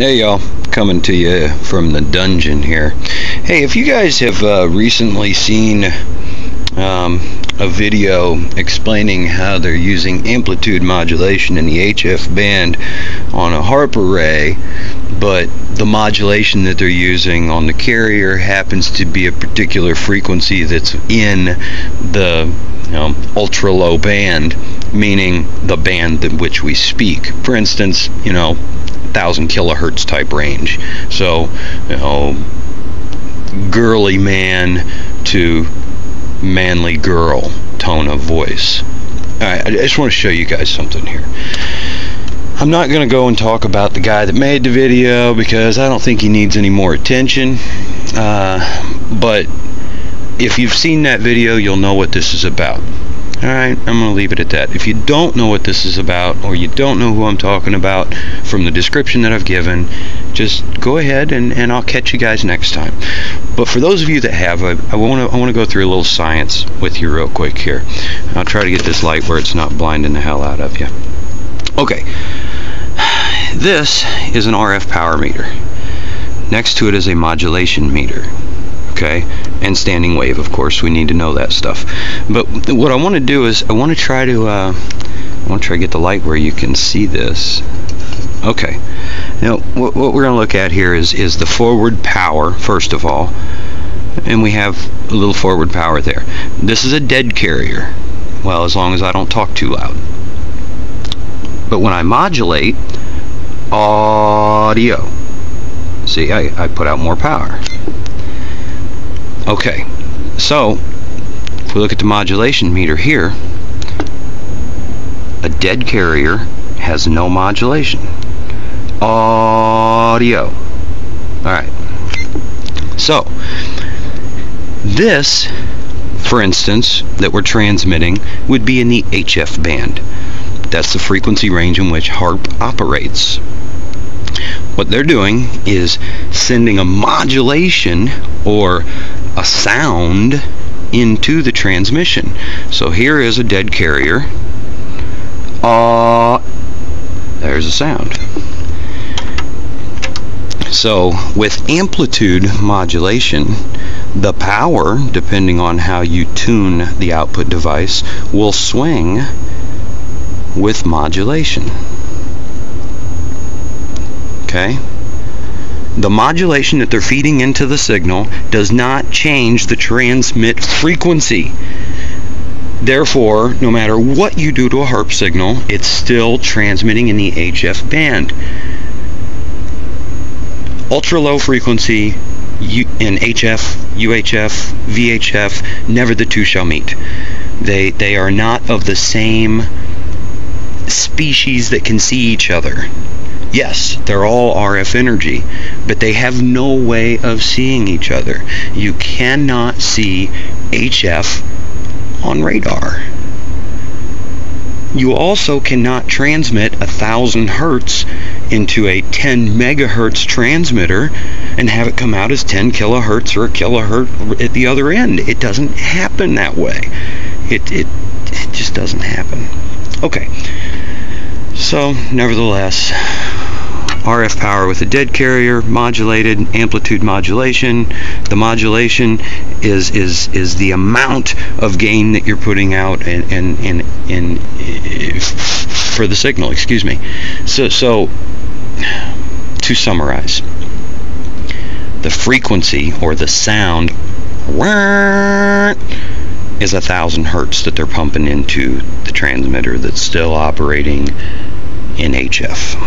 Hey y'all, coming to you from the dungeon here. Hey, if you guys have recently seen a video explaining how they're using amplitude modulation in the HF band on a harp array, but the modulation that they're using on the carrier happens to be a particular frequency that's in the ultra low band, meaning the band in which we speak. For instance, 1,000 kilohertz type range. So, girly man to manly girl tone of voice. Alright, I just want to show you guys something here. I'm not going to go and talk about the guy that made the video because I don't think he needs any more attention. But if you've seen that video, you'll know what this is about. Alright, I'm going to leave it at that. If you don't know what this is about, or you don't know who I'm talking about from the description that I've given, just go ahead and I'll catch you guys next time. But for those of you that have, I want to go through a little science with you real quick here. I'll try to get this light where it's not blinding the hell out of you. Okay, this is an RF power meter. Next to it is a modulation meter. Okay, and standing wave, of course. We need to know that stuff. But what I want to do is I want to try to get the light where you can see this. Okay, now what we're going to look at here is the forward power first of all, and we have a little forward power there. This is a dead carrier. Well, as long as I don't talk too loud. But when I modulate audio, see, I put out more power. Okay, so if we look at the modulation meter here, a dead carrier has no modulation. Audio. Alright, so this, for instance, that we're transmitting would be in the HF band. That's the frequency range in which harp operates. What they're doing is sending a modulation or a sound into the transmission. So here is a dead carrier. There's a sound. So with amplitude modulation, the power, depending on how you tune the output device, will swing with modulation. Okay? The modulation that they're feeding into the signal does not change the transmit frequency. Therefore, no matter what you do to a harp signal, it's still transmitting in the HF band. Ultra low frequency in HF, UHF, VHF, never the two shall meet. They are not of the same species that can see each other. Yes, they're all RF energy, but they have no way of seeing each other. You cannot see HF on radar. You also cannot transmit 1,000 hertz into a 10 megahertz transmitter and have it come out as 10 kilohertz or a kilohertz at the other end. It doesn't happen that way. It just doesn't happen. Okay, so nevertheless, RF power with a dead carrier, modulated, amplitude modulation. The modulation is the amount of gain that you're putting out in for the signal, excuse me. So to summarize, the frequency or the sound is 1,000 hertz that they're pumping into the transmitter that's still operating in HF.